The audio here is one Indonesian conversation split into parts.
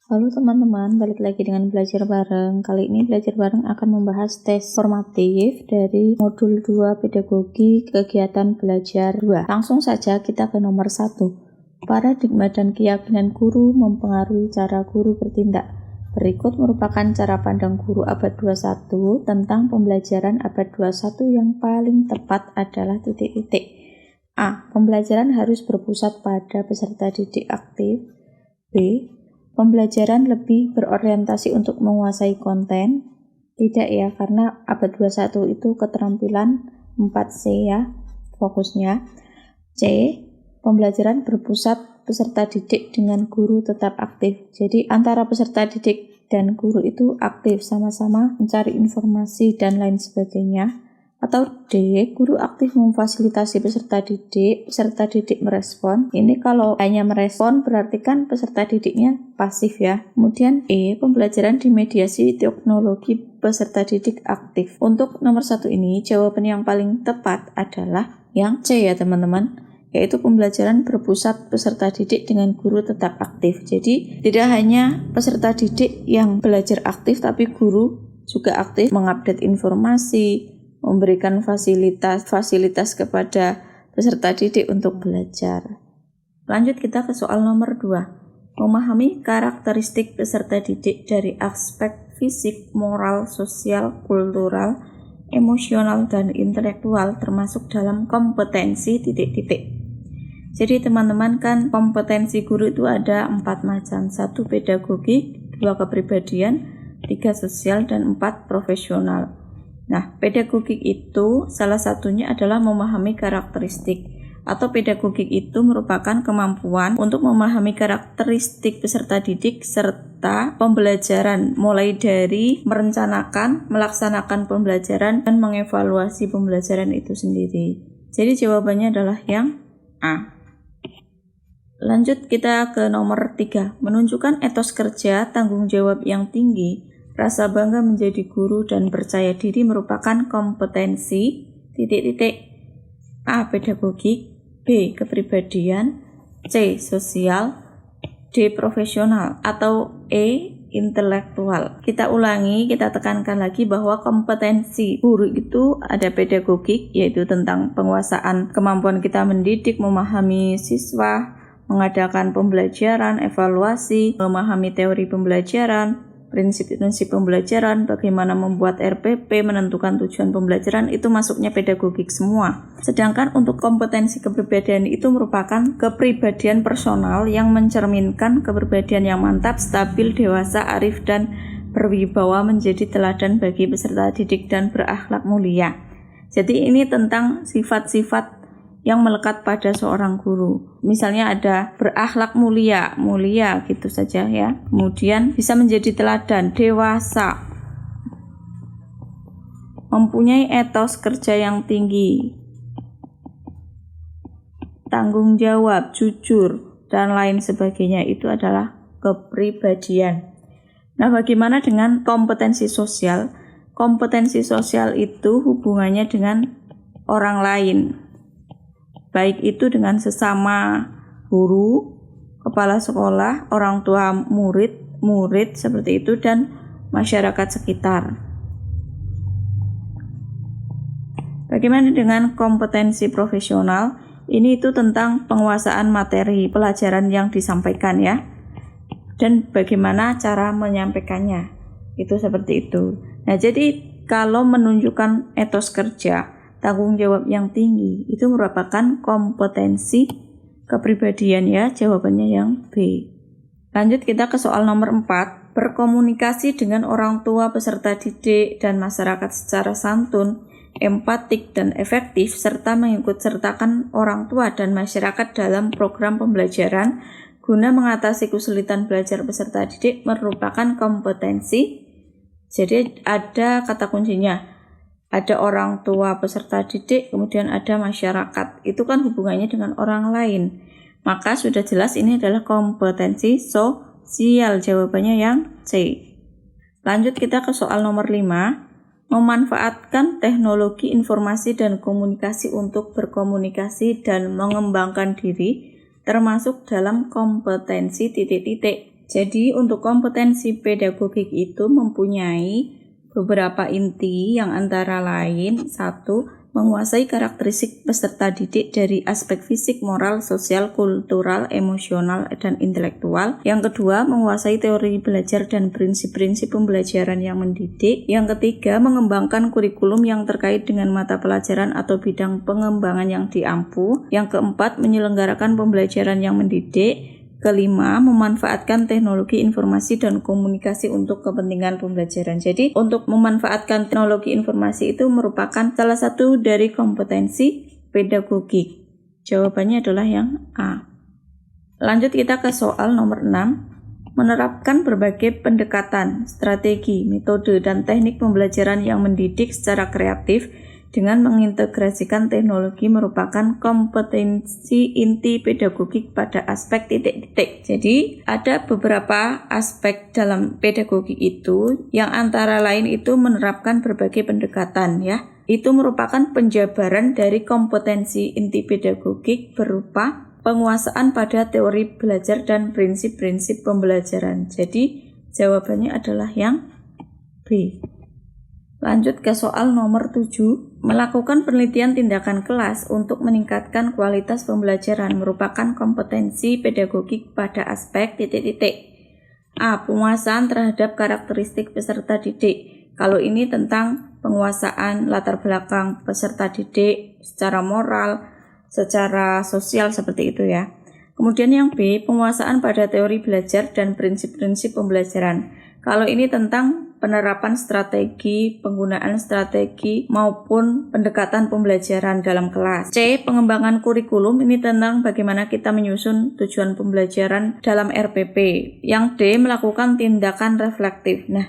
Halo teman-teman, balik lagi dengan belajar bareng. Kali ini belajar bareng akan membahas tes formatif dari modul 2 pedagogi kegiatan belajar 2. Langsung saja kita ke nomor 1. Paradigma dan keyakinan guru mempengaruhi cara guru bertindak. Berikut merupakan cara pandang guru abad 21 tentang pembelajaran abad 21 yang paling tepat adalah titik-titik. A. Pembelajaran harus berpusat pada peserta didik aktif. B. Pembelajaran lebih berorientasi untuk menguasai konten. Tidak ya, karena abad 21 itu keterampilan 4C ya, fokusnya. C. Pembelajaran berpusat peserta didik dengan guru tetap aktif. Jadi antara peserta didik dan guru itu aktif, sama-sama mencari informasi dan lain sebagainya. Atau D, guru aktif memfasilitasi peserta didik merespon. Ini kalau hanya merespon berarti kan peserta didiknya pasif ya. Kemudian E, pembelajaran dimediasi teknologi peserta didik aktif. Untuk nomor 1 ini, jawaban yang paling tepat adalah yang C ya teman-teman, yaitu pembelajaran berpusat peserta didik dengan guru tetap aktif. Jadi tidak hanya peserta didik yang belajar aktif, tapi guru juga aktif mengupdate informasi, memberikan fasilitas kepada peserta didik untuk belajar. Lanjut kita ke soal nomor 2. Memahami karakteristik peserta didik dari aspek fisik, moral, sosial, kultural, emosional, dan intelektual termasuk dalam kompetensi titik-titik. Jadi teman-teman kan kompetensi guru itu ada 4 macam. 1 pedagogik, 2 kepribadian, 3 sosial, dan 4 profesional. Nah, pedagogik itu salah satunya adalah memahami karakteristik, atau pedagogik itu merupakan kemampuan untuk memahami karakteristik peserta didik serta pembelajaran, mulai dari merencanakan, melaksanakan pembelajaran, dan mengevaluasi pembelajaran itu sendiri. Jadi jawabannya adalah yang A. Lanjut kita ke nomor 3. Menunjukkan etos kerja, tanggung jawab yang tinggi, rasa bangga menjadi guru, dan percaya diri merupakan kompetensi titik-titik. A. Pedagogik, B. Kepribadian, C. Sosial, D. Profesional, atau E. Intelektual. Kita ulangi, kita tekankan lagi bahwa kompetensi guru itu ada pedagogik, yaitu tentang penguasaan kemampuan kita mendidik, memahami siswa, mengadakan pembelajaran, evaluasi, memahami teori pembelajaran, prinsip-prinsip pembelajaran, bagaimana membuat RPP, menentukan tujuan pembelajaran, itu masuknya pedagogik semua. Sedangkan untuk kompetensi kepribadian itu merupakan kepribadian personal yang mencerminkan kepribadian yang mantap, stabil, dewasa, arif, dan berwibawa, menjadi teladan bagi peserta didik dan berakhlak mulia. Jadi ini tentang sifat-sifat yang melekat pada seorang guru. Misalnya ada berakhlak mulia gitu saja ya. Kemudian bisa menjadi teladan, dewasa, mempunyai etos kerja yang tinggi, tanggung jawab, jujur, dan lain sebagainya. Itu adalah kepribadian. Nah, bagaimana dengan kompetensi sosial? Kompetensi sosial itu hubungannya dengan orang lain, baik itu dengan sesama guru, kepala sekolah, orang tua murid seperti itu, dan masyarakat sekitar. Bagaimana dengan kompetensi profesional? Ini itu tentang penguasaan materi pelajaran yang disampaikan ya, dan bagaimana cara menyampaikannya. Itu seperti itu. Nah, jadi kalau menunjukkan etos kerja, tanggung jawab yang tinggi, itu merupakan kompetensi kepribadian ya, jawabannya yang B. Lanjut kita ke soal nomor 4. Berkomunikasi dengan orang tua, peserta didik, dan masyarakat secara santun, empatik, dan efektif, serta mengikutsertakan orang tua dan masyarakat dalam program pembelajaran guna mengatasi kesulitan belajar peserta didik merupakan kompetensi. Jadi ada kata kuncinya. Ada orang tua peserta didik, kemudian ada masyarakat. Itu kan hubungannya dengan orang lain. Maka sudah jelas ini adalah kompetensi sosial. Jawabannya yang C. Lanjut kita ke soal nomor 5. Memanfaatkan teknologi informasi dan komunikasi untuk berkomunikasi dan mengembangkan diri termasuk dalam kompetensi titik-titik. Jadi untuk kompetensi pedagogik itu mempunyai beberapa inti yang antara lain: 1. Menguasai karakteristik peserta didik dari aspek fisik, moral, sosial, kultural, emosional, dan intelektual. Yang kedua, menguasai teori belajar dan prinsip-prinsip pembelajaran yang mendidik. Yang ketiga, mengembangkan kurikulum yang terkait dengan mata pelajaran atau bidang pengembangan yang diampu. Yang keempat, menyelenggarakan pembelajaran yang mendidik. Kelima, memanfaatkan teknologi informasi dan komunikasi untuk kepentingan pembelajaran. Jadi, untuk memanfaatkan teknologi informasi itu merupakan salah satu dari kompetensi pedagogik. Jawabannya adalah yang A. Lanjut kita ke soal nomor 6. Menerapkan berbagai pendekatan, strategi, metode, dan teknik pembelajaran yang mendidik secara kreatif dengan mengintegrasikan teknologi merupakan kompetensi inti pedagogik pada aspek titik-titik. Jadi ada beberapa aspek dalam pedagogik itu yang antara lain itu menerapkan berbagai pendekatan ya. Itu merupakan penjabaran dari kompetensi inti pedagogik berupa penguasaan pada teori belajar dan prinsip-prinsip pembelajaran. Jadi jawabannya adalah yang B. Lanjut ke soal nomor 7. Melakukan penelitian tindakan kelas untuk meningkatkan kualitas pembelajaran merupakan kompetensi pedagogik pada aspek titik-titik. A. Penguasaan terhadap karakteristik peserta didik. Kalau ini tentang penguasaan latar belakang peserta didik secara moral, secara sosial seperti itu ya. Kemudian yang B. Penguasaan pada teori belajar dan prinsip-prinsip pembelajaran. Kalau ini tentang penerapan strategi, penggunaan strategi maupun pendekatan pembelajaran dalam kelas. C. Pengembangan kurikulum, ini tentang bagaimana kita menyusun tujuan pembelajaran dalam RPP. Yang D. Melakukan tindakan reflektif. Nah,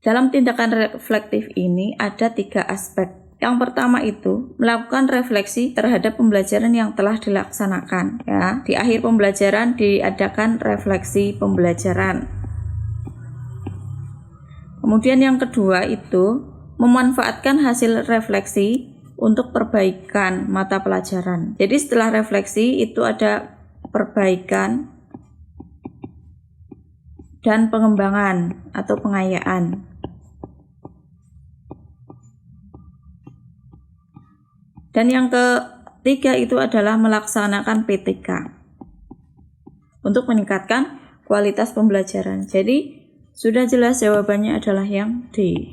dalam tindakan reflektif ini ada 3 aspek. Yang pertama itu melakukan refleksi terhadap pembelajaran yang telah dilaksanakan. Ya, di akhir pembelajaran diadakan refleksi pembelajaran. Kemudian yang kedua itu memanfaatkan hasil refleksi untuk perbaikan mata pelajaran. Jadi setelah refleksi itu ada perbaikan dan pengembangan atau pengayaan. Dan yang ketiga itu adalah melaksanakan PTK untuk meningkatkan kualitas pembelajaran. Jadi sudah jelas jawabannya adalah yang D.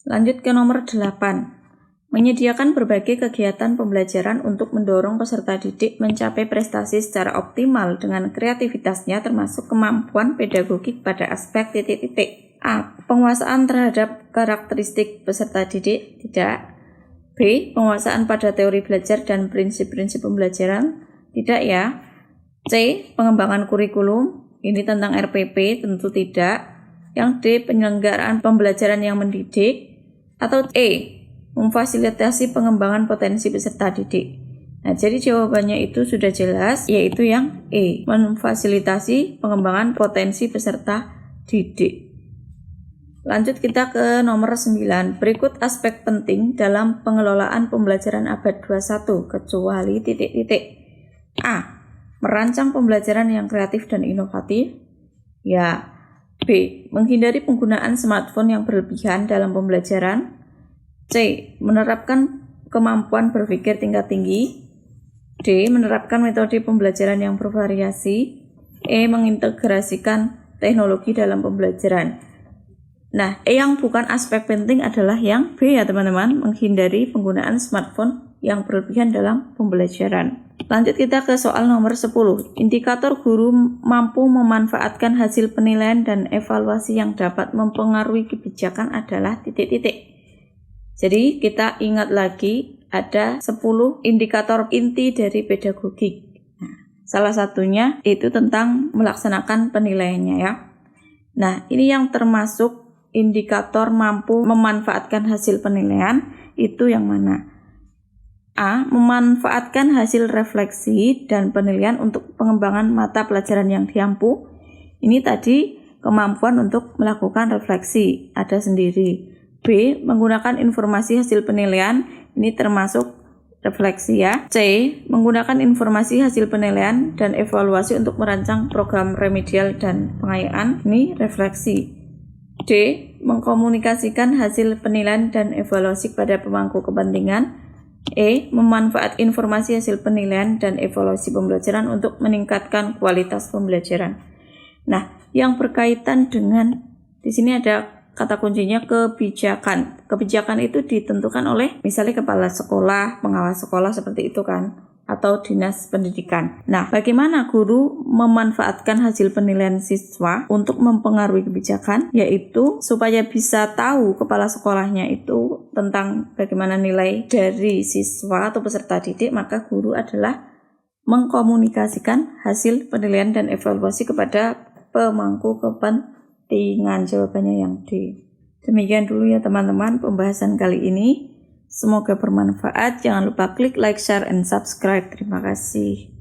Lanjut ke nomor 8. Menyediakan berbagai kegiatan pembelajaran untuk mendorong peserta didik mencapai prestasi secara optimal dengan kreativitasnya termasuk kemampuan pedagogik pada aspek titik-titik. A. Penguasaan terhadap karakteristik peserta didik. Tidak. B. Penguasaan pada teori belajar dan prinsip-prinsip pembelajaran. Tidak ya. C. Pengembangan kurikulum. Ini tentang RPP, tentu tidak. Yang D. Penyelenggaraan pembelajaran yang mendidik. Atau E. Memfasilitasi pengembangan potensi peserta didik. Nah, jadi jawabannya itu sudah jelas, yaitu yang E. Memfasilitasi pengembangan potensi peserta didik. Lanjut kita ke nomor 9. Berikut aspek penting dalam pengelolaan pembelajaran abad 21, kecuali titik-titik. A. Merancang pembelajaran yang kreatif dan inovatif. Ya. B. Menghindari penggunaan smartphone yang berlebihan dalam pembelajaran. C. Menerapkan kemampuan berpikir tingkat tinggi. D. Menerapkan metode pembelajaran yang bervariasi. E. Mengintegrasikan teknologi dalam pembelajaran. Nah, yang bukan aspek penting adalah yang B ya teman-teman, menghindari penggunaan smartphone yang berlebihan dalam pembelajaran. Lanjut kita ke soal nomor 10. Indikator guru mampu memanfaatkan hasil penilaian dan evaluasi yang dapat mempengaruhi kebijakan adalah titik-titik. Jadi kita ingat lagi ada 10 indikator inti dari pedagogik. Nah, salah satunya itu tentang melaksanakan penilaiannya ya. Nah, ini yang termasuk indikator mampu memanfaatkan hasil penilaian itu yang mana? A. Memanfaatkan hasil refleksi dan penilaian untuk pengembangan mata pelajaran yang diampu. Ini tadi kemampuan untuk melakukan refleksi, ada sendiri. B. Menggunakan informasi hasil penilaian, ini termasuk refleksi ya. C. Menggunakan informasi hasil penilaian dan evaluasi untuk merancang program remedial dan pengayaan. Ini refleksi. D. Mengkomunikasikan hasil penilaian dan evaluasi kepada pemangku kepentingan. E. Memanfaat informasi hasil penilaian dan evaluasi pembelajaran untuk meningkatkan kualitas pembelajaran. Nah, yang berkaitan dengan di sini ada kata kuncinya kebijakan. Kebijakan itu ditentukan oleh misalnya kepala sekolah, pengawas sekolah seperti itu kan, atau dinas pendidikan. Nah, bagaimana guru memanfaatkan hasil penilaian siswa untuk mempengaruhi kebijakan, yaitu supaya bisa tahu kepala sekolahnya itu tentang bagaimana nilai dari siswa atau peserta didik, maka guru adalah mengkomunikasikan hasil penilaian dan evaluasi kepada pemangku kepentingan. Jawabannya yang D. Demikian dulu ya teman-teman pembahasan kali ini. Semoga bermanfaat. Jangan lupa klik like, share, and subscribe. Terima kasih.